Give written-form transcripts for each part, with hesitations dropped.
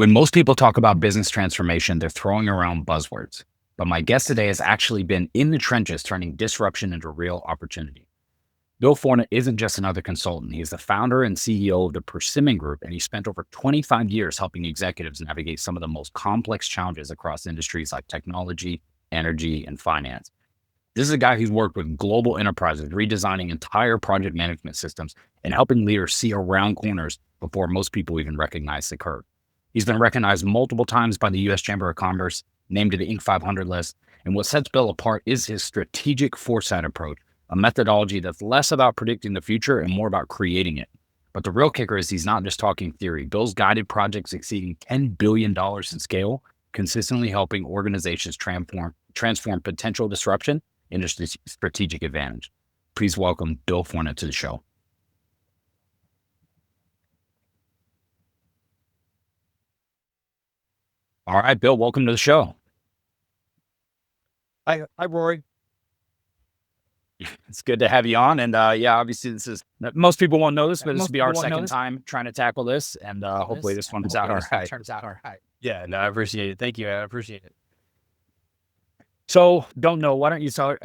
When most people talk about business transformation, they're throwing around buzzwords. But my guest today has actually been in the trenches, turning disruption into real opportunity. Bill Fournet isn't just another consultant. He's the founder and CEO of the Persimmon Group, and he spent over 25 years helping executives navigate some of the most complex challenges across industries like technology, energy, and finance. This is a guy who's worked with global enterprises, redesigning entire project management systems and helping leaders see around corners before most people even recognize the curve. He's been recognized multiple times by the U.S. Chamber of Commerce, named to the Inc. 500 list. And what sets Bill apart is his strategic foresight approach, a methodology that's less about predicting the future and more about creating it. But the real kicker is he's not just talking theory. Bill's guided projects exceeding $10 billion in scale, consistently helping organizations transform potential disruption into strategic advantage. Please welcome Bill Fournet to the show. All right, Bill, welcome to the show. Hi, Rory. It's good to have you on. And obviously most people won't know this, but this will be our second time trying to tackle this. And hopefully this one turns out all right. Yeah, no, I appreciate it. Thank you. I appreciate it. So don't know, why don't you tell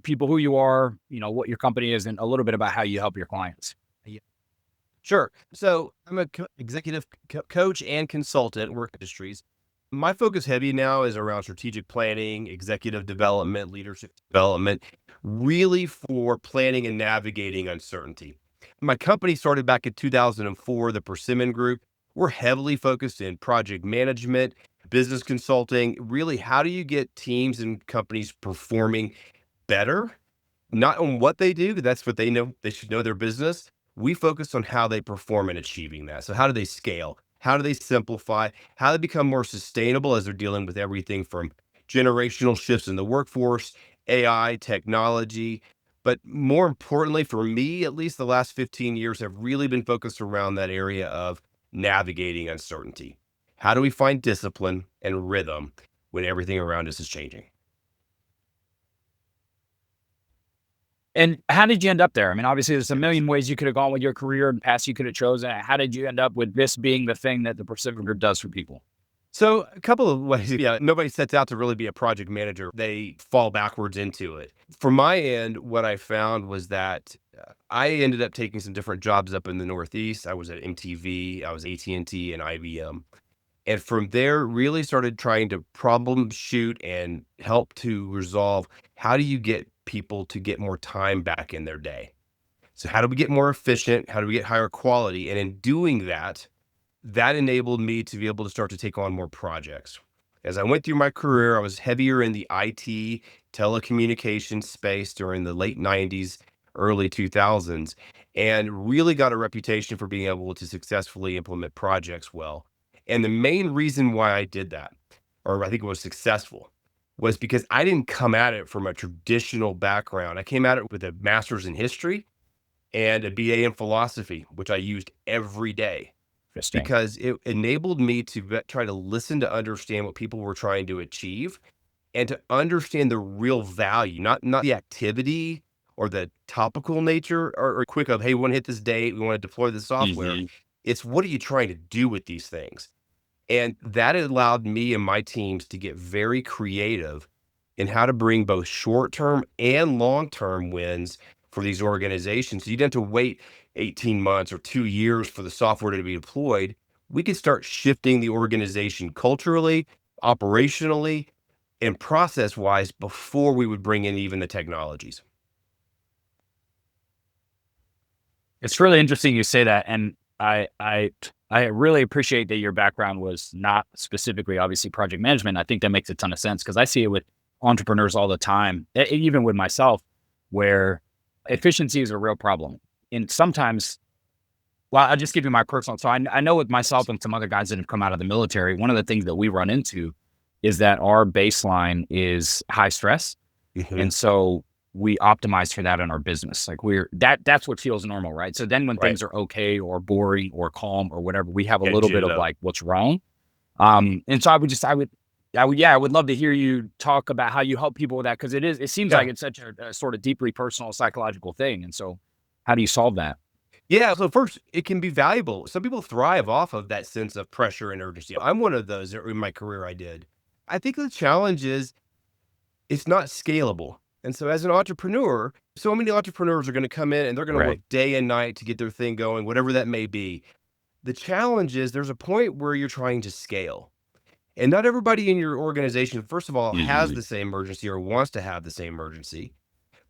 people who you are, what your company is, and a little bit about how you help your clients? Sure. So I'm a executive coach and consultant in work industries. My focus heavy now is around strategic planning, executive development, leadership development, really for planning and navigating uncertainty. My company started back in 2004, the Persimmon Group. We're heavily focused in project management, business consulting. Really, how do you get teams and companies performing better? Not on what they do, because that's what they know. They should know their business. We focus on how they perform in achieving that. So how do they scale? How do they simplify? How do they become more sustainable as they're dealing with everything from generational shifts in the workforce, AI, technology. But more importantly, for me, at least the last 15 years have really been focused around that area of navigating uncertainty. How do we find discipline and rhythm when everything around us is changing? And how did you end up there? I mean, obviously there's a million ways you could have gone with your career and paths you could have chosen. How did you end up with this being the thing that the Persimmon Group does for people? So a couple of ways. Yeah, nobody sets out to really be a project manager. They fall backwards into it. From my end, what I found was that I ended up taking some different jobs up in the Northeast. I was at MTV, I was AT&T and IBM. And from there, really started trying to problem shoot and help to resolve, how do you get people to get more time back in their day? So how do we get more efficient? How do we get higher quality? And in doing that, that enabled me to be able to start to take on more projects. As I went through my career, I was heavier in the IT telecommunications space during the late 90s, early 2000s, and really got a reputation for being able to successfully implement projects well. And the main reason why I did that, or I think it was successful, was because I didn't come at it from a traditional background. I came at it with a master's in history and a BA in philosophy, which I used every day because it enabled me to try to listen to understand what people were trying to achieve and to understand the real value, not the activity or the topical nature or quick of, hey, we want to hit this date, we want to deploy the software. It's what are you trying to do with these things? And that allowed me and my teams to get very creative in how to bring both short-term and long-term wins for these organizations. So you didn't have to wait 18 months or 2 years for the software to be deployed. We could start shifting the organization culturally, operationally, and process-wise before we would bring in even the technologies. It's really interesting you say that. And I really appreciate that your background was not specifically, obviously, project management. I think that makes a ton of sense because I see it with entrepreneurs all the time, even with myself, where efficiency is a real problem. And sometimes, well, I'll just give you my personal. So I know with myself and some other guys that have come out of the military, one of the things that we run into is that our baseline is high stress. And so we optimize for that in our business. Like that's what feels normal, right? So then when things are okay or boring or calm or whatever, we have a little bit of like, what's wrong? And so I would love to hear you talk about how you help people with that. Cause it seems like it's such a sort of deeply personal psychological thing. And so how do you solve that? Yeah, so first, it can be valuable. Some people thrive off of that sense of pressure and urgency. I'm one of those in my career I did. I think the challenge is it's not scalable. And so as an entrepreneur, so many entrepreneurs are going to come in and they're going to work Right. day and night to get their thing going, whatever that may be. The challenge is there's a point where you're trying to scale. And not everybody in your organization, first of all, has Mhm. the same emergency or wants to have the same emergency.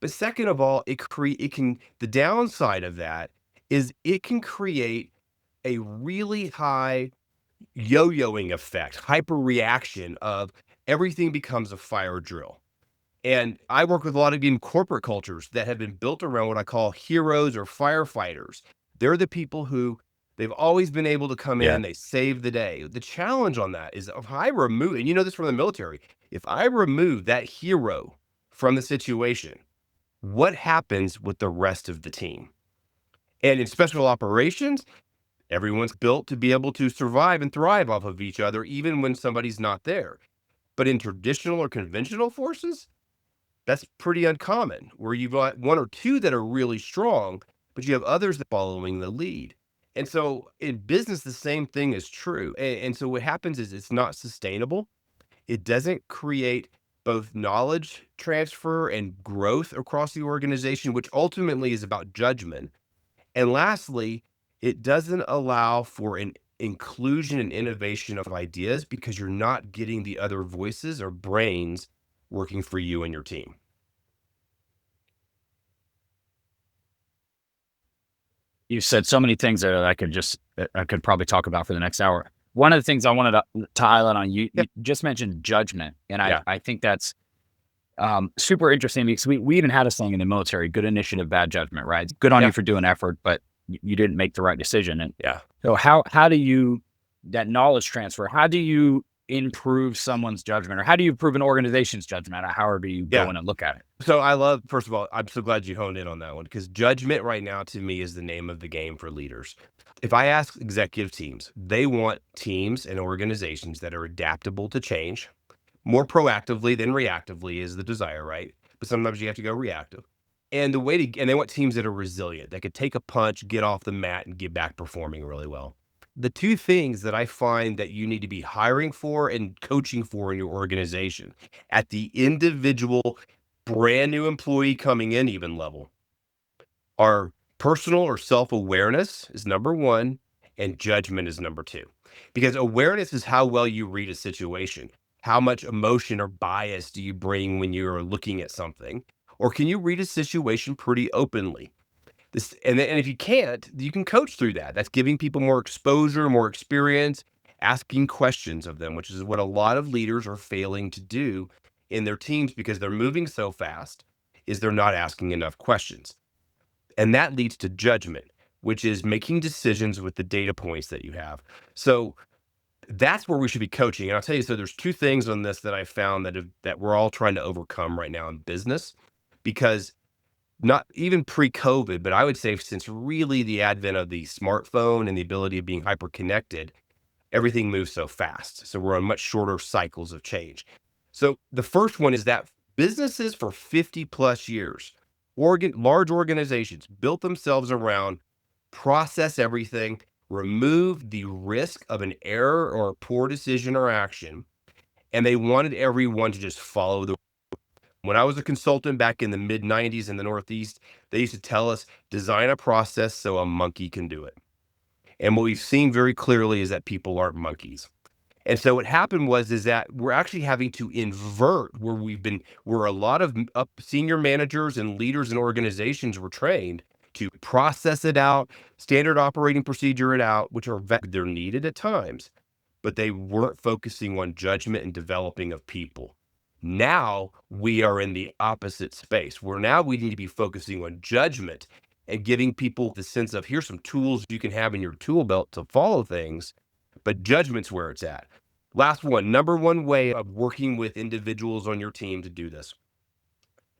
But second of all, it can the downside of that is it can create a really high yo-yoing effect, hyper reaction of everything becomes a fire drill. And I work with a lot of in corporate cultures that have been built around what I call heroes or firefighters. They're the people who they've always been able to come Yeah. in, they save the day. The challenge on that is if I remove, and you know this from the military, if I remove that hero from the situation, what happens with the rest of the team? And in special operations, everyone's built to be able to survive and thrive off of each other, even when somebody's not there. But in traditional or conventional forces, that's pretty uncommon, where you've got one or two that are really strong, but you have others that following the lead. And so in business, the same thing is true. And so what happens is it's not sustainable. It doesn't create both knowledge transfer and growth across the organization, which ultimately is about judgment. And lastly, it doesn't allow for an inclusion and innovation of ideas because you're not getting the other voices or brains working for you and your team. You said so many things that I could probably talk about for the next hour. One of the things I wanted to highlight on Yeah. you just mentioned judgment, and Yeah. I think that's super interesting because we even had a saying in the military: "Good initiative, bad judgment." Right? Good on you Yeah. for doing effort, but you didn't make the right decision. And Yeah. so, how do you that knowledge transfer? How do you improve someone's judgment, or how do you improve an organization's judgment? Or however you go Yeah. in and look at it. So I love, first of all, I'm so glad you honed in on that one because judgment right now to me is the name of the game for leaders. If I ask executive teams, they want teams and organizations that are adaptable to change more proactively than reactively is the desire, right? But sometimes you have to go reactive. And and they want teams that are resilient, that could take a punch, get off the mat, and get back performing really well. The two things that I find that you need to be hiring for and coaching for in your organization at the individual brand new employee coming in even level are personal or self-awareness is number one, and judgment is number two. Because awareness is how well you read a situation. How much emotion or bias do you bring when you're looking at something? Or can you read a situation pretty openly? And if you can't, you can coach through that. That's giving people more exposure, more experience, asking questions of them, which is what a lot of leaders are failing to do in their teams because they're moving so fast, is they're not asking enough questions. And that leads to judgment, which is making decisions with the data points that you have. So that's where we should be coaching. And I'll tell you, so there's two things on this that I found that we're all trying to overcome right now in business, because not even pre-COVID, but I would say since really the advent of the smartphone and the ability of being hyper connected, everything moves so fast. So we're on much shorter cycles of change. So the first one is that businesses for 50 plus years, large organizations built themselves around process everything, remove the risk of an error or a poor decision or action, and they wanted everyone to just follow the. When I was a consultant back in the mid 90s in the Northeast, they used to tell us design a process so a monkey can do it. And what we've seen very clearly is that people aren't monkeys. And so what happened was is that we're actually having to invert where a lot of up senior managers and leaders and organizations were trained to process it out, standard operating procedure it out, which they're needed at times, but they weren't focusing on judgment and developing of people. Now we are in the opposite space where now we need to be focusing on judgment and giving people the sense of here's some tools you can have in your tool belt to follow things, but judgment's where it's at. Last one, number one way of working with individuals on your team to do this.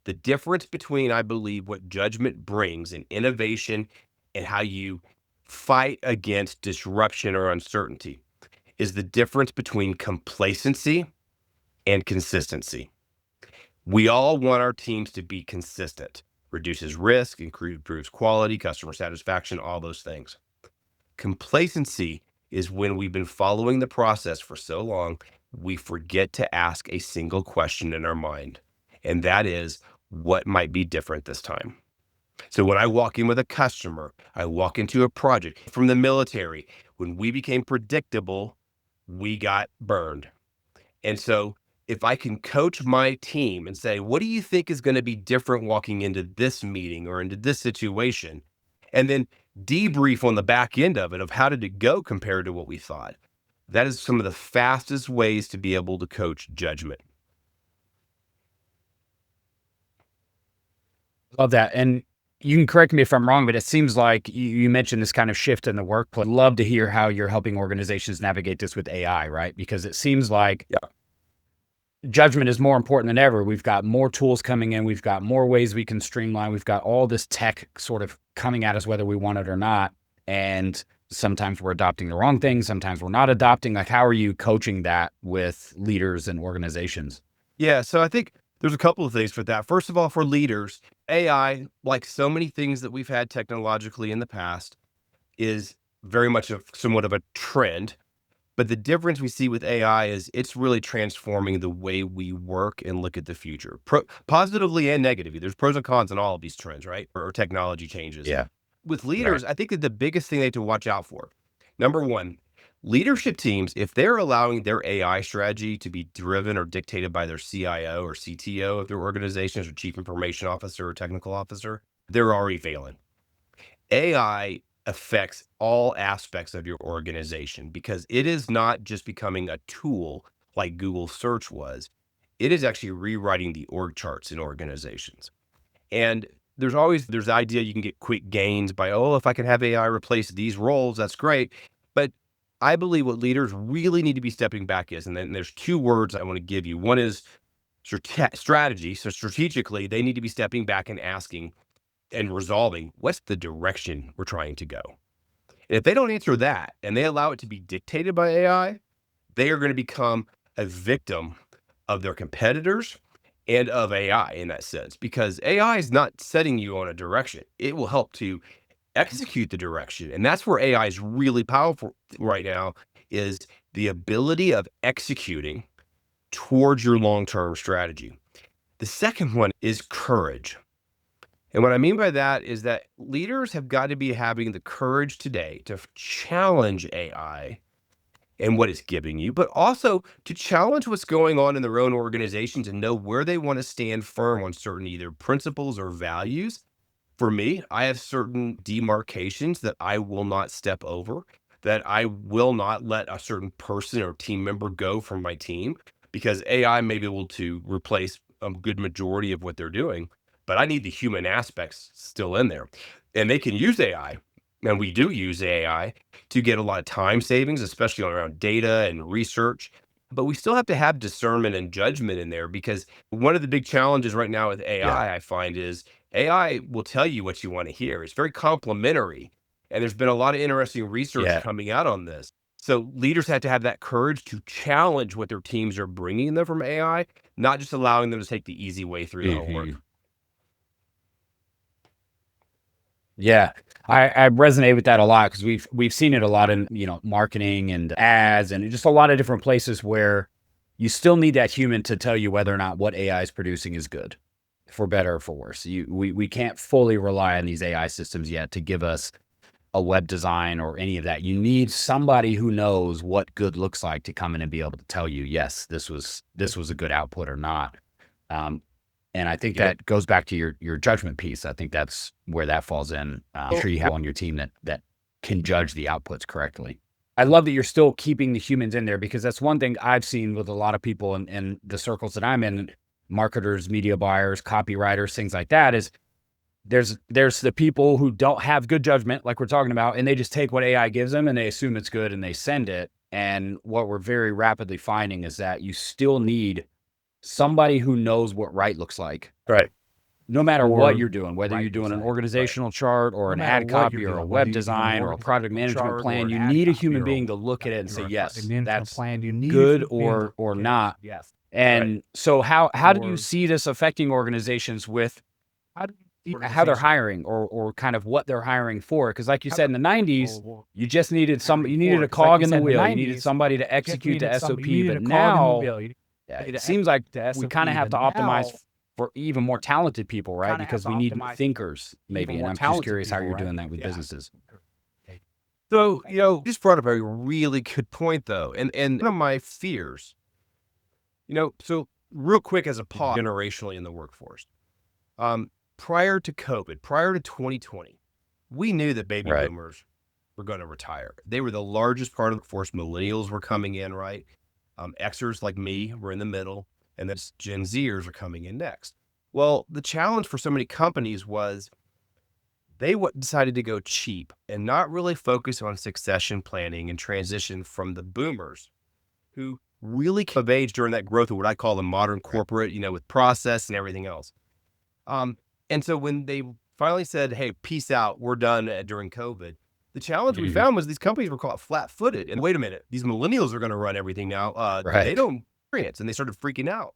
The difference between, I believe, what judgment brings in innovation and how you fight against disruption or uncertainty is the difference between complacency and consistency. We all want our teams to be consistent. reduces risk, improves quality, customer satisfaction, all those things. Complacency is when we've been following the process for so long, we forget to ask a single question in our mind. And that is, what might be different this time? So when I walk in with a customer, I walk into a project from the military. When we became predictable, we got burned. And so if I can coach my team and say, what do you think is going to be different walking into this meeting or into this situation? And then debrief on the back end of it of how did it go compared to what we thought. That is some of the fastest ways to be able to coach judgment. Love that. And you can correct me if I'm wrong, but it seems like you mentioned this kind of shift in the workplace. Love to hear how you're helping organizations navigate this with AI, right? Because it seems like judgment is more important than ever. We've got more tools coming in. We've got more ways we can streamline. We've got all this tech sort of coming at us, whether we want it or not. And sometimes we're adopting the wrong things. Sometimes we're not adopting. Like, how are you coaching that with leaders and organizations? Yeah. So I think there's a couple of things for that. First of all, for leaders, AI, like so many things that we've had technologically in the past, is very much somewhat of a trend. But the difference we see with AI is it's really transforming the way we work and look at the future, positively and negatively. There's pros and cons in all of these trends, right? Or technology changes. Yeah. With Right. leaders, I think that the biggest thing they have to watch out for, number one, leadership teams, if they're allowing their AI strategy to be driven or dictated by their CIO or CTO of their organizations or chief information officer or technical officer, they're already failing. AI affects all aspects of your organization because it is not just becoming a tool like Google search was. It is actually rewriting the org charts in organizations. And there's the idea you can get quick gains by, oh, if I can have AI replace these roles, that's great. But I believe what leaders really need to be stepping back is, and then there's two words I want to give you. One is strategy. So strategically, they need to be stepping back and asking and resolving what's the direction we're trying to go. And if they don't answer that and they allow it to be dictated by AI, they are going to become a victim of their competitors and of AI in that sense, because AI is not setting you on a direction. It will help to execute the direction. And that's where AI is really powerful right now, is the ability of executing towards your long-term strategy. The second one is courage. And what I mean by that is that leaders have got to be having the courage today to challenge AI and what it's giving you, but also to challenge what's going on in their own organizations and know where they want to stand firm on certain either principles or values. For me, I have certain demarcations that I will not step over, that I will not let a certain person or team member go from my team, because AI may be able to replace a good majority of what they're doing, but I need the human aspects still in there. And they can use AI, and we do use AI to get a lot of time savings, especially around data and research. But we still have to have discernment and judgment in there, because one of the big challenges right now with Yeah. AI, I find, is AI will tell you what you want to hear. It's very complimentary. And there's been a lot of interesting research Yeah. coming out on this. So leaders have to have that courage to challenge what their teams are bringing them from AI, not just allowing them to take the easy way through the homework. Mhm. Yeah. I resonate with that a lot because we've seen it a lot in, marketing and ads and just a lot of different places where you still need that human to tell you whether or not what AI is producing is good, for better or for worse. We can't fully rely on these AI systems yet to give us a web design or any of that. You need somebody who knows what good looks like to come in and be able to tell you, yes, this was a good output or not. Um, and I think Yep. that goes back to your judgment piece. I think that's where that falls in. I'm sure you have on your team that can judge the outputs correctly. I love that you're still keeping the humans in there, because that's one thing I've seen with a lot of people in the circles that I'm in, marketers, media buyers, copywriters, things like that, is there's the people who don't have good judgment, like we're talking about, and they just take what AI gives them and they assume it's good and they send it. And what we're very rapidly finding is that you still need somebody who knows what right looks like, Right. no matter what Or you're doing, whether Right you're doing an design. right. organizational chart or No an matter ad what copy you're or a doing, web whether you're doing an design or a project organizational management chart plan, or an you ad need a copy human or being to look at it and say, or a yes, project management that's plan, you need a good human being to or look at it. not. Yes. Right. And so how do you Or see this affecting organizations with how do you how they're hiring or kind of what they're hiring for. Because like you said, in the 90s, you just needed you needed a cog in the wheel. You needed somebody to execute the SOP. But now it seems like we kind of have to optimize for even more talented people, right? Because we need thinkers, maybe. And I'm just curious how you're doing that with businesses. So, you just brought up a really good point, though. And one of my fears, so real quick as a pause generationally in the workforce, prior to COVID, prior to 2020, we knew that baby boomers were going to retire. They were the largest part of the workforce. Millennials were coming in, right? Xers like me were in the middle, and then Gen Zers are coming in next. Well, the challenge for so many companies was they decided to go cheap and not really focus on succession planning and transition from the boomers who really came of age during that growth of what I call the modern corporate, with process and everything else. And so when they finally said, hey, peace out, we're done during COVID, the challenge we found was these companies were caught flat-footed. And wait a minute, these millennials are going to run everything now. They don't experience, and they started freaking out.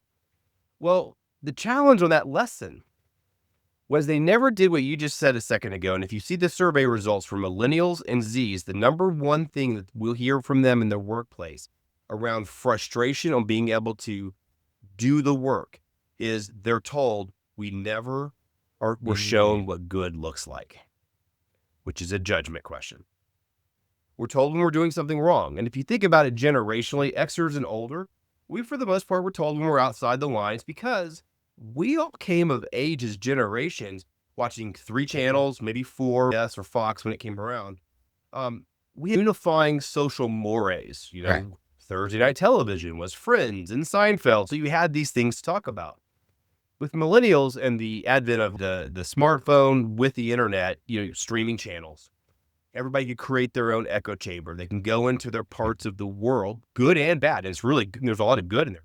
Well, the challenge on that lesson was they never did what you just said a second ago. And if you see the survey results for millennials and Zs, the number one thing that we'll hear from them in their workplace around frustration on being able to do the work is they're told we never were shown what good looks like, which is a judgment question. We're told when we're doing something wrong. And if you think about it generationally, Xers and older, we, for the most part, were told when we're outside the lines because we all came of age as generations watching 3 channels, maybe 4, yes, or Fox when it came around. We had unifying social mores, Thursday night television was Friends and Seinfeld. So you had these things to talk about. With millennials and the advent of the smartphone with the internet, streaming channels, everybody could create their own echo chamber. They can go into their parts of the world, good and bad. And it's really, there's a lot of good in there.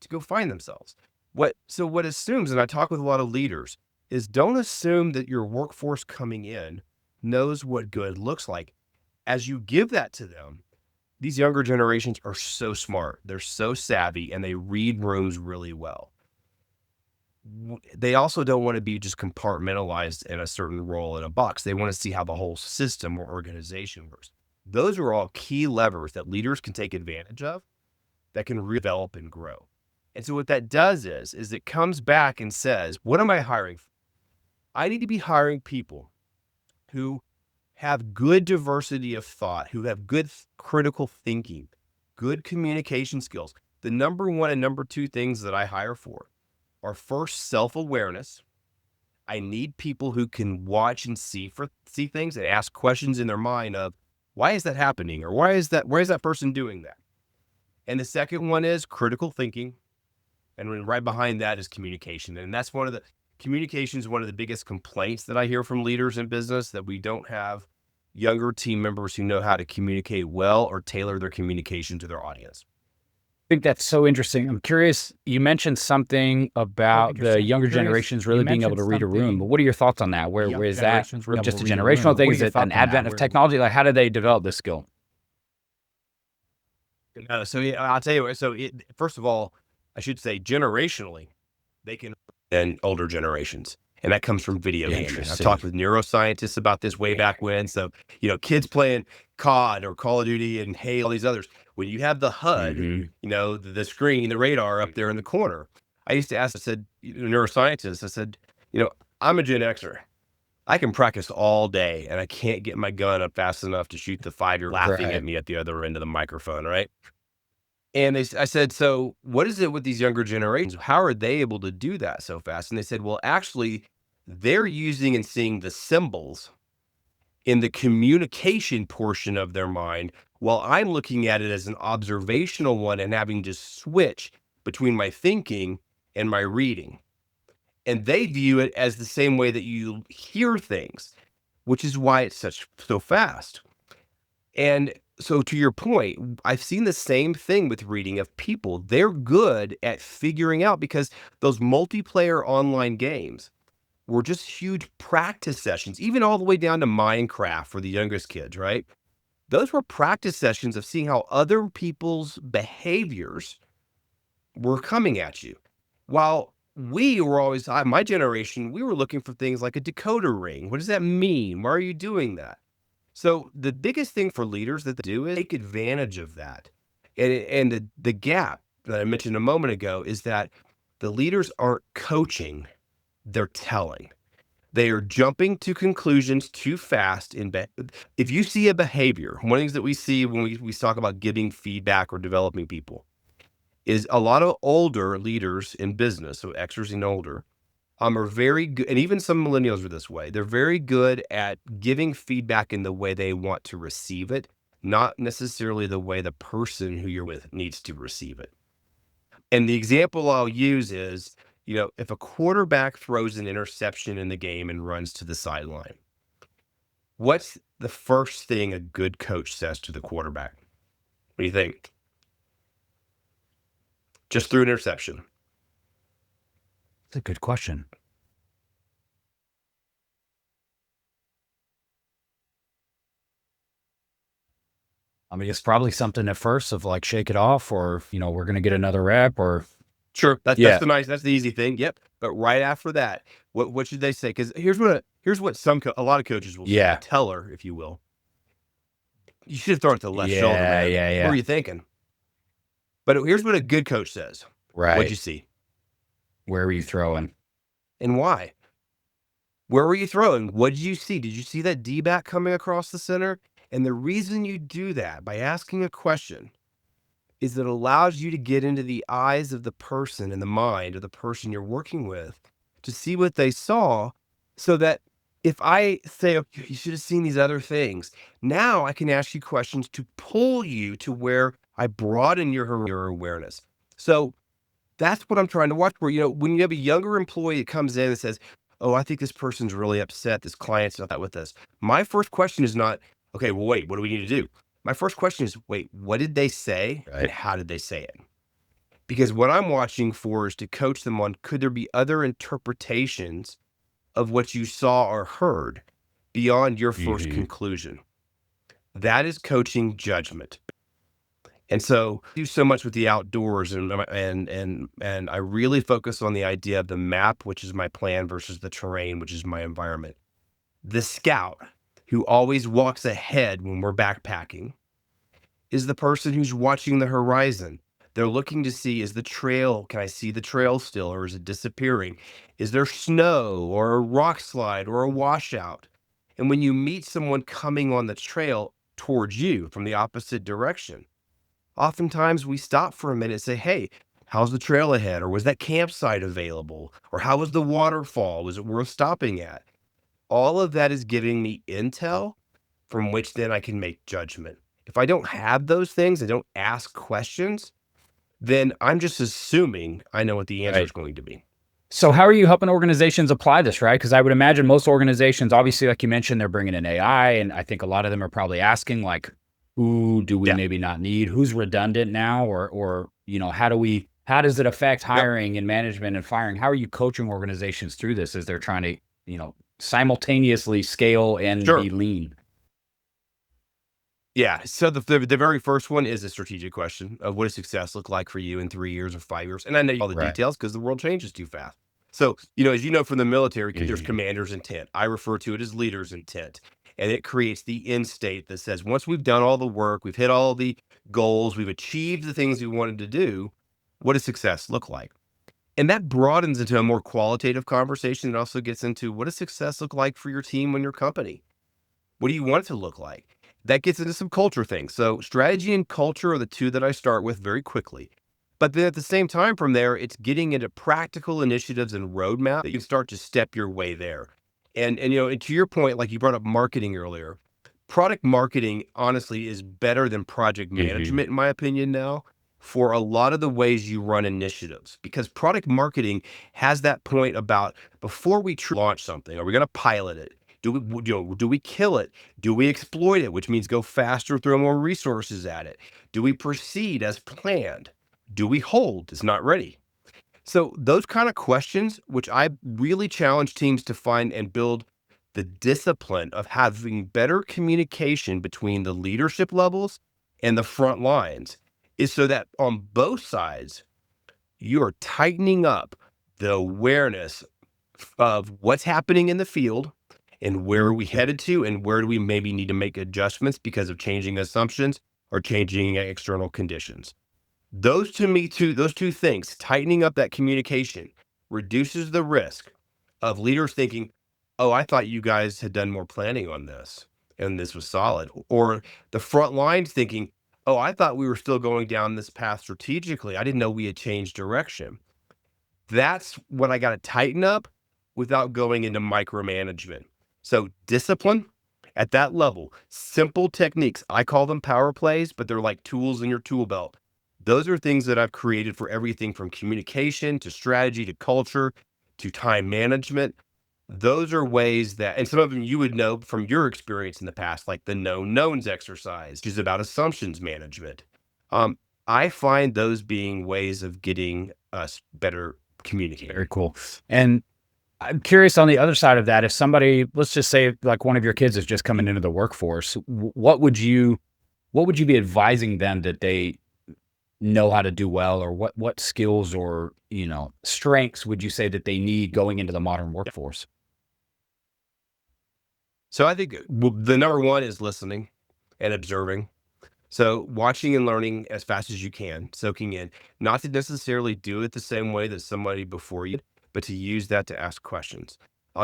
To go find themselves. What assumes, and I talk with a lot of leaders, is don't assume that your workforce coming in knows what good looks like. As you give that to them, these younger generations are so smart. They're so savvy, and they read rooms really well. They also don't want to be just compartmentalized in a certain role in a box. They want to see how the whole system or organization works. Those are all key levers that leaders can take advantage of that can redevelop and grow. And so what that does is it comes back and says, what am I hiring for? I need to be hiring people who have good diversity of thought, who have good critical thinking, good communication skills. The number one and number two things that I hire for are first self-awareness. I need people who can watch and see things and ask questions in their mind of, why is that happening? Or why is that person doing that? And the second one is critical thinking. And right behind that is communication. And that's communication is one of the biggest complaints that I hear from leaders in business, that we don't have younger team members who know how to communicate well or tailor their communication to their audience. I think that's so interesting. I'm curious, you mentioned something about the younger generations really being able to read a room, but what are your thoughts on that? Where is that just a generational thing? Is it an advent of technology? Like, how did they develop this skill? I'll tell you what. First of all, I should say generationally, they can than older generations. And that comes from video games. I've talked with neuroscientists about this way back when. So, kids playing COD or Call of Duty and Halo, all these others. When you have the HUD, the screen, the radar up there in the corner. I used to ask, I said, neuroscientists, I said, I'm a Gen Xer. I can practice all day and I can't get my gun up fast enough to shoot the 5-year-old laughing at me at the other end of the microphone, right? And I said, so what is it with these younger generations? How are they able to do that so fast? And they said, well, actually, they're using and seeing the symbols in the communication portion of their mind, while I'm looking at it as an observational one and having to switch between my thinking and my reading. And they view it as the same way that you hear things, which is why it's so fast. And so to your point, I've seen the same thing with reading of people. They're good at figuring out, because those multiplayer online games were just huge practice sessions, even all the way down to Minecraft for the youngest kids, right? Those were practice sessions of seeing how other people's behaviors were coming at you. While We were always, my generation, we were looking for things like a decoder ring. What does that mean? Why are you doing that? So the biggest thing for leaders that they do is take advantage of that. And the gap that I mentioned a moment ago is that the leaders aren't coaching, they're telling. They are jumping to conclusions too fast. If you see a behavior, one of the things that we see when we talk about giving feedback or developing people is a lot of older leaders in business, so Xers and older, are very good, and even some millennials are this way. They're very good at giving feedback in the way they want to receive it, not necessarily the way the person who you're with needs to receive it. And the example I'll use is, if a quarterback throws an interception in the game and runs to the sideline, what's the first thing a good coach says to the quarterback? What do you think? Just threw an interception. That's a good question. I mean, it's probably something at first of like shake it off, or we're gonna get another rep, or Sure, that's yeah, that's the easy thing. Yep. But right after that, what should they say? Because here's what a lot of coaches will say, a yeah, teller, if you will. You should have thrown it to the left shoulder, yeah, man. yeah, What were yeah. you thinking? But here's what a good coach says. What'd Right. you see? Where were you throwing? And why? Where were you throwing? What did you see? Did you see that D back coming across the center? And the reason you do that by asking a question is it allows you to get into the eyes of the person and the mind of the person you're working with to see what they saw, so that if I say, okay, you should have seen these other things, now I can ask you questions to pull you to where I broaden your awareness. So that's what I'm trying to watch for. When you have a younger employee that comes in and says, "Oh, I think this person's really upset. This client's not that with us." My first question is not, "Okay, well, wait, what do we need to do?" My first question is, "Wait, what did they say and Right. how did they say it?" Because what I'm watching for is to coach them on, could there be other interpretations of what you saw or heard beyond your first Hmm. conclusion? That is coaching judgment. And so I do so much with the outdoors, and I really focus on the idea of the map, which is my plan, versus the terrain, which is my environment. The scout who always walks ahead when we're backpacking is the person who's watching the horizon. They're looking to see, is the trail, can I see the trail still, or is it disappearing? Is there snow or a rock slide or a washout? And when you meet someone coming on the trail towards you from the opposite direction, oftentimes we stop for a minute and say, "Hey, how's the trail ahead?" Or "Was that campsite available?" Or "How was the waterfall? Was it worth stopping at?" All of that is giving me intel from which then I can make judgment. If I don't have those things, I don't ask questions, then I'm just assuming I know what the answer is Right. going to be. So how are you helping organizations apply this, right? Because I would imagine most organizations, obviously, like you mentioned, they're bringing in AI, and I think a lot of them are probably asking, like, who do we Yeah. maybe not need? Who's redundant now? Or how does it affect Yep. hiring and management and firing? How are you coaching organizations through this as they're trying to, simultaneously scale and Sure. be lean? Yeah. So the very first one is a strategic question of, what does success look like for you in 3 years or 5 years? And I know all the Right. details because the world changes too fast. So, as you know from the military, there's Mhm. commander's intent. I refer to it as leader's intent. And it creates the end state that says, once we've done all the work, we've hit all the goals, we've achieved the things we wanted to do, what does success look like? And that broadens into a more qualitative conversation. It also gets into, what does success look like for your team and your company? What do you want it to look like? That gets into some culture things. So strategy and culture are the two that I start with very quickly. But then at the same time from there, it's getting into practical initiatives and roadmap that you can start to step your way there. And to your point, like you brought up marketing earlier, product marketing honestly is better than project Mhm. management, in my opinion, now, for a lot of the ways you run initiatives, because product marketing has that point about, before we launch something, are we going to pilot it? Do we kill it? Do we exploit it, which means go faster, throw more resources at it? Do we proceed as planned? Do we hold? It's not ready. So those kind of questions, which I really challenge teams to find and build the discipline of having better communication between the leadership levels and the front lines, is so that on both sides, you are tightening up the awareness of what's happening in the field and where are we headed to and where do we maybe need to make adjustments because of changing assumptions or changing external conditions. Those two things, tightening up that communication reduces the risk of leaders thinking, "Oh, I thought you guys had done more planning on this and this was solid." Or the front lines thinking, "Oh, I thought we were still going down this path strategically. I didn't know we had changed direction." That's what I got to tighten up without going into micromanagement. So discipline at that level, simple techniques. I call them power plays, but they're like tools in your tool belt. Those are things that I've created for everything from communication to strategy to culture to time management. Those are ways that, and some of them you would know from your experience in the past, like the known knowns exercise, which is about assumptions management. Um, I find those being ways of getting us better communicating. Very cool. And I'm curious on the other side of that, if somebody, let's just say like one of your kids is just coming into the workforce, what would you be advising them that they know how to do well, or what skills or, strengths would you say that they need going into the modern workforce? So I think the number one is listening and observing. So watching and learning as fast as you can, soaking in, not to necessarily do it the same way that somebody before you, but to use that to ask questions.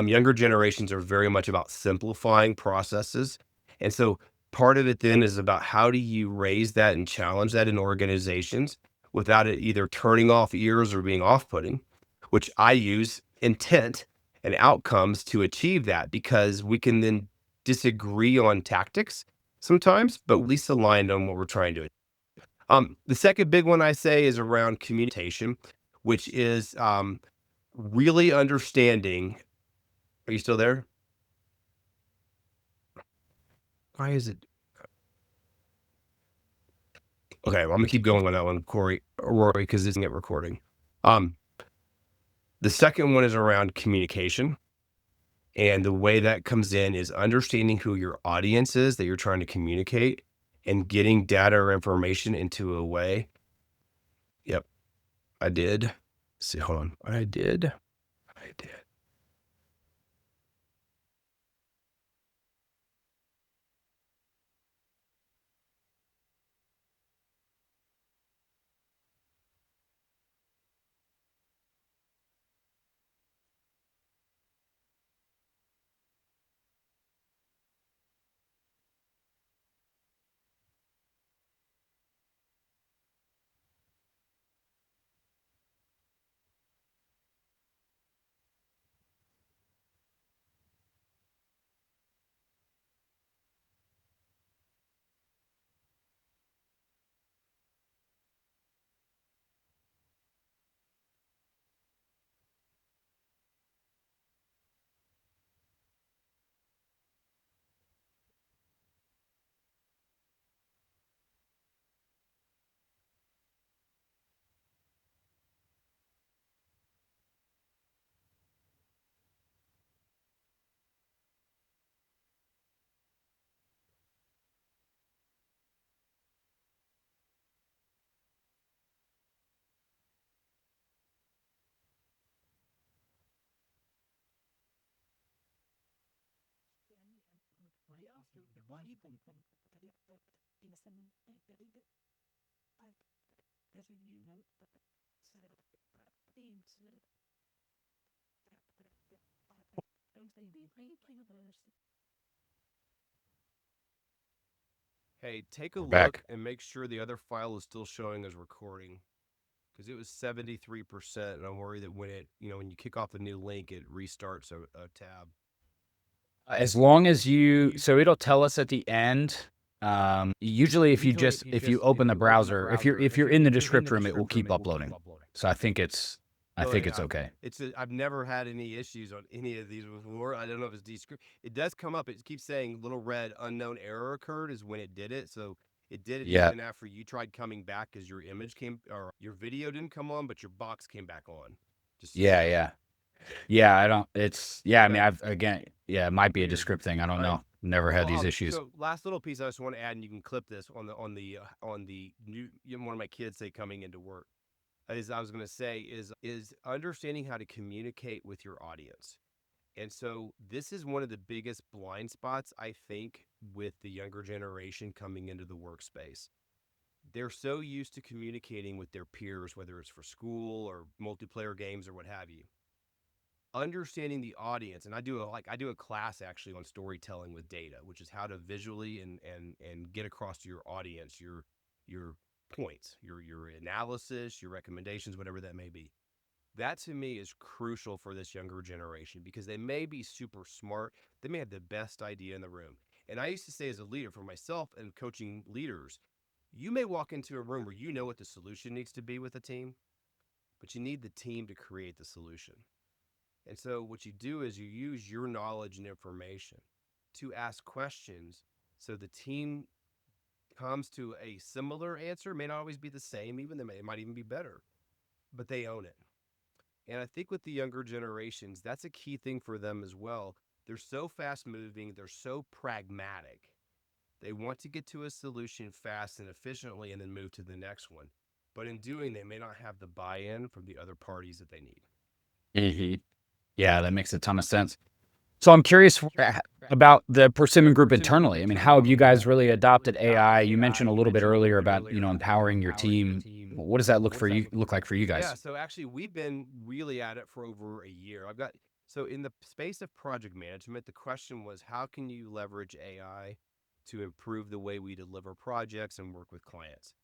Younger generations are very much about simplifying processes. And so part of it then is about how do you raise that and challenge that in organizations without it either turning off ears or being off-putting, which I use intent and outcomes to achieve that because we can then disagree on tactics sometimes, but at least aligned on what we're trying to. The second big one I say is around communication, which is really understanding. Are you still there? Why is it? Okay, well, I'm gonna keep going on that one, Corey, Rory, because it's get recording. Um, the second one is around communication. And the way that comes in is understanding who your audience is that you're trying to communicate and getting data or information into a way. Yep, I did. See, hold on. I did. I did. Hey, take a We're look back. and make sure the other file is still showing as recording because it was 73%. And I'm worried that when you kick off a new link, it restarts a tab. As long as so it'll tell us at the end. Usually if you open the browser, if you're in the descript room, it will keep uploading. So I Oh, think yeah, it's okay. I've never had any issues on any of these before. I don't know if it's descript. It does come up. It keeps saying little red unknown error occurred is when it did it. So it did it Yeah. even after you tried coming back because your image came or your video didn't come on, but your box came back on. Just so you Yeah, know. yeah. Yeah, I don't yeah, I mean, Okay. it might be a Weird. descript thing. I don't All right. know. Never had Well, these issues. so last little piece I just want to add, and you can clip this on the new. One of my kids say coming into work. as I was going to say, is understanding how to communicate with your audience. And so this is one of the biggest blind spots, I think, with the younger generation coming into the workspace. They're so used to communicating with their peers, whether it's for school or multiplayer games or what have you. Understanding the audience, and I do a class actually on storytelling with data, which is how to visually and get across to your audience your points, your analysis, your recommendations, whatever that may be. That to me is crucial for this younger generation because they may be super smart. They may have the best idea in the room. And I used to say, as a leader for myself and coaching leaders, you may walk into a room where you know what the solution needs to be with a team, but you need the team to create the solution. And so what you do is you use your knowledge and information to ask questions so the team comes to a similar answer. It may not always be the same, it might even be better, but they own it. And I think with the younger generations, that's a key thing for them as well. They're so fast moving, they're so pragmatic. They want to get to a solution fast and efficiently and then move to the next one. But in doing, they may not have the buy in from the other parties that they need. Mhm. Yeah, that makes a ton of sense. So I'm curious about the Persimmon Group internally. I mean, how have you guys really adopted AI? You mentioned a little bit earlier about, empowering your team. What does that look like for you Yeah, guys? so actually, we've been really at it for over a year. So in the space of project management, the question was, how can you leverage AI to improve the way we deliver projects and work with clients?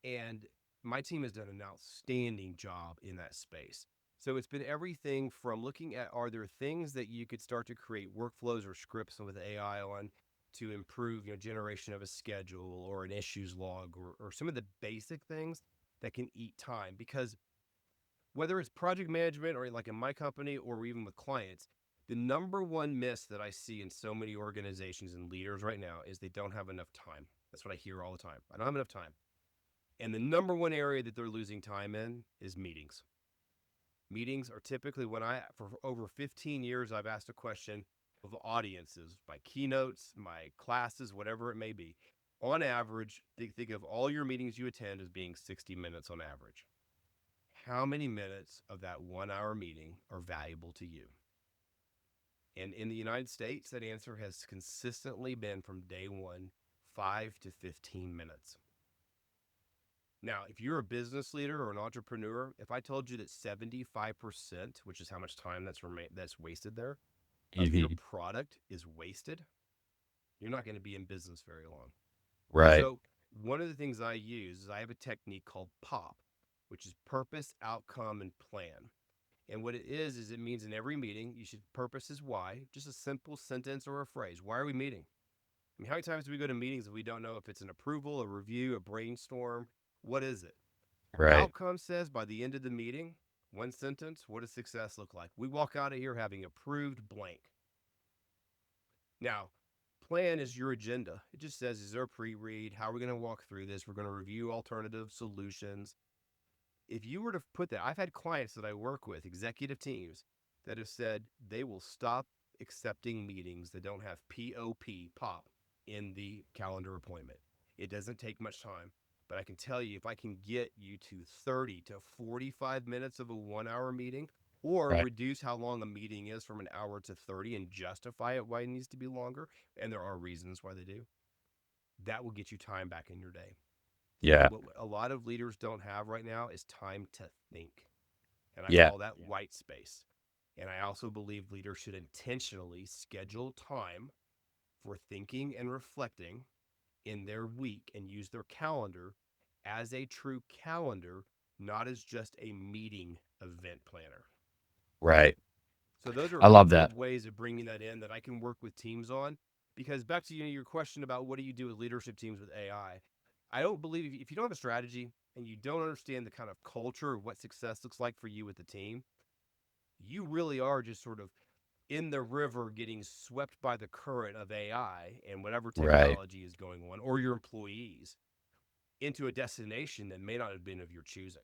And my team has done an outstanding job in that space. So it's been everything from looking at, are there things that you could start to create workflows or scripts with AI on to improve, generation of a schedule or an issues log or some of the basic things that can eat time. Because whether it's project management or like in my company or even with clients, the number one miss that I see in so many organizations and leaders right now is they don't have enough time. That's what I hear all the time. I don't have enough time. And the number one area that they're losing time in is meetings. Meetings are typically for over 15 years, I've asked a question of audiences, my keynotes, my classes, whatever it may be. On average, think of all your meetings you attend as being 60 minutes on average. How many minutes of that 1 hour meeting are valuable to you? And in the United States, that answer has consistently been from day one, 5 to 15 minutes. Now, if you're a business leader or an entrepreneur, if I told you that 75%, which is how much time that's wasted there, of your Mhm. product is wasted, you're not going to be in business very long. Right. So, one of the things I use is I have a technique called POP, which is purpose, outcome, and plan. And what it is it means in every meeting, you should purpose is why, just a simple sentence or a phrase. Why are we meeting? I mean, how many times do we go to meetings and we don't know if it's an approval, a review, a brainstorm? What is it? Right. Outcome says by the end of the meeting, one sentence, what does success look like? We walk out of here having approved blank. Now, plan is your agenda. It just says, is there a pre-read? How are we going to walk through this? We're going to review alternative solutions. If you were to put that, I've had clients that I work with, executive teams, that have said they will stop accepting meetings that don't have POP in the calendar appointment. It doesn't take much time, but I can tell you if I can get you to 30 to 45 minutes of a 1 hour meeting or Right. reduce how long a meeting is from an hour to 30 and justify it why it needs to be longer, and there are reasons why they do, that will get you time back in your day. Yeah. What a lot of leaders don't have right now is time to think. And I Yeah. call that white space. And I also believe leaders should intentionally schedule time for thinking and reflecting in their week and use their calendar as a true calendar, not as just a meeting event planner. Right. So those are a I love couple that. of ways of bringing that in that I can work with teams on. Because back to your question about what do you do with leadership teams with AI, I don't believe if you don't have a strategy and you don't understand the kind of culture of what success looks like for you with the team, you really are just sort of in the river getting swept by the current of AI and whatever Right. technology is going on, or your employees into a destination that may not have been of your choosing.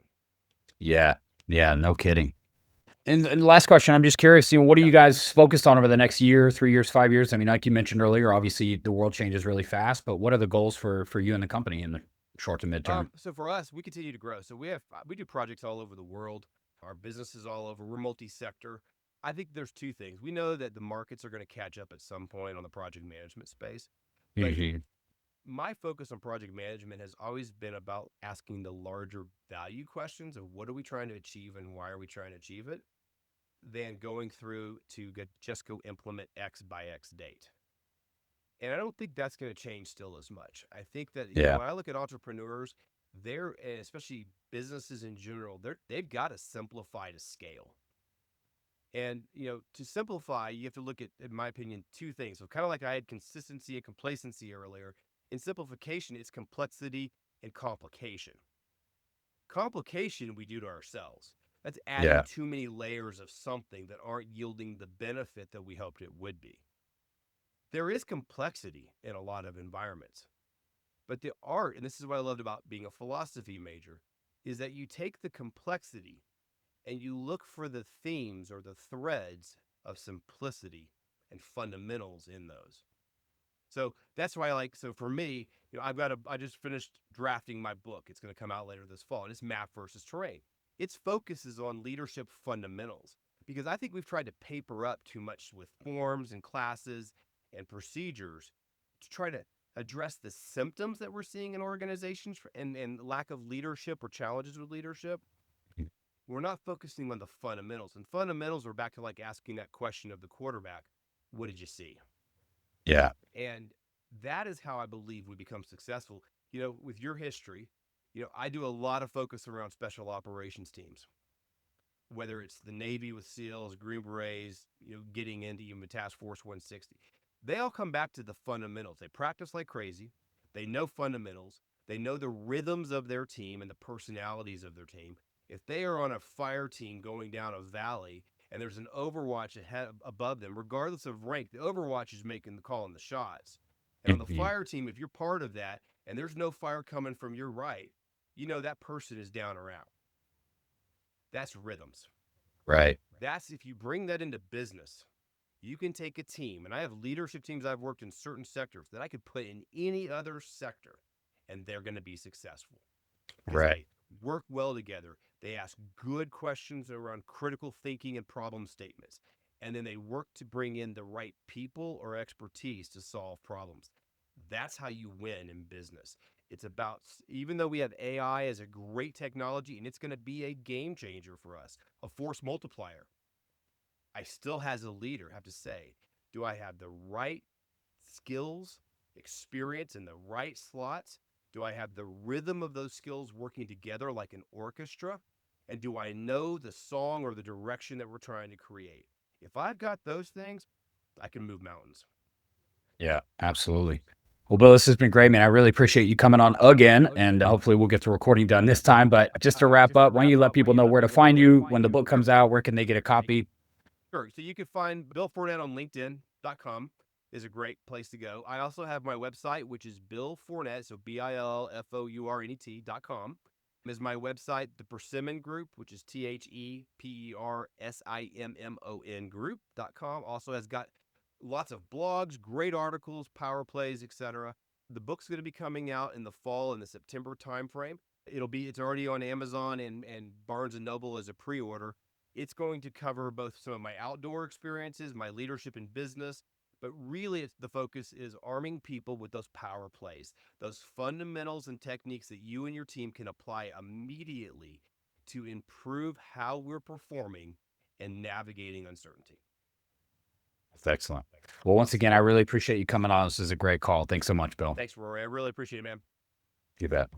Yeah. Yeah. No kidding. And last question, I'm just curious, what are Yeah. you guys focused on over the next year, 3 years, 5 years? I mean, like you mentioned earlier, obviously the world changes really fast, but what are the goals for you and the company? And short to midterm? So for us, we continue to grow. So we do projects all over the world. Our business is all over. We're multi-sector. I think there's two things. We know that the markets are going to catch up at some point on the project management space. But Mhm. my focus on project management has always been about asking the larger value questions of what are we trying to achieve and why are we trying to achieve it, than going through to just go implement X by X date. And I don't think that's going to change still as much. I think that, Yeah. when I look at entrepreneurs, and especially businesses in general, they've got to simplify to scale. And, to simplify, you have to look at, in my opinion, two things. So kind of like I had consistency and complacency earlier. In simplification, it's complexity and complication. Complication we do to ourselves. That's adding Yeah. too many layers of something that aren't yielding the benefit that we hoped it would be. There is complexity in a lot of environments. But the art, and this is what I loved about being a philosophy major, is that you take the complexity and you look for the themes or the threads of simplicity and fundamentals in those. So that's why so for me, I just finished drafting my book. It's going to come out later this fall, and it's map versus terrain. Its focus is on leadership fundamentals because I think we've tried to paper up too much with forms and classes and procedures to try to address the symptoms that we're seeing in organizations and lack of leadership or challenges with leadership. We're not focusing on the fundamentals. And fundamentals are back to like asking that question of the quarterback, what did you see? Yeah. And that is how I believe we become successful. With your history, I do a lot of focus around special operations teams, whether it's the Navy with SEALs, Green Berets, getting into even Task Force 160. They all come back to the fundamentals. They practice like crazy. They know fundamentals. They know the rhythms of their team and the personalities of their team. If they are on a fire team going down a valley and there's an overwatch ahead above them, regardless of rank, the overwatch is making the call on the shots. And on the Mhm. fire team, if you're part of that and there's no fire coming from your right, that person is down or out. That's rhythms. Right. That's if you bring that into business, you can take a team, and I have leadership teams I've worked in certain sectors that I could put in any other sector, and they're going to be successful because Right. they work well together. They ask good questions around critical thinking and problem statements, and then they work to bring in the right people or expertise to solve problems. That's how you win in business. It's about, even though we have AI as a great technology and it's going to be a game changer for us, a force multiplier, I still, as a leader, have to say, do I have the right skills, experience in the right slots? Do I have the rhythm of those skills working together like an orchestra? And do I know the song or the direction that we're trying to create? If I've got those things, I can move mountains. Yeah, absolutely. Well, Bill, this has been great, man. I really appreciate you coming on again, and hopefully we'll get the recording done this time. But just to wrap up, why don't you let people know where to find you when the book comes out? Where can they get a copy? Sure. So you can find Bill Fournet on LinkedIn.com is a great place to go. I also have my website, which is Bill Fournet, so BILLFOURNET.com. Is my website, the Persimmon Group, which is ThePersimmon Group.com. Also has got lots of blogs, great articles, power plays, etc. The book's going to be coming out in the fall in the September timeframe. It's already on Amazon and Barnes and Noble as a pre-order. It's going to cover both some of my outdoor experiences, my leadership in business, but really the focus is arming people with those power plays, those fundamentals and techniques that you and your team can apply immediately to improve how we're performing and navigating uncertainty. That's excellent. Well, once again, I really appreciate you coming on. This is a great call. Thanks so much, Bill. Thanks, Rory. I really appreciate it, man. You bet.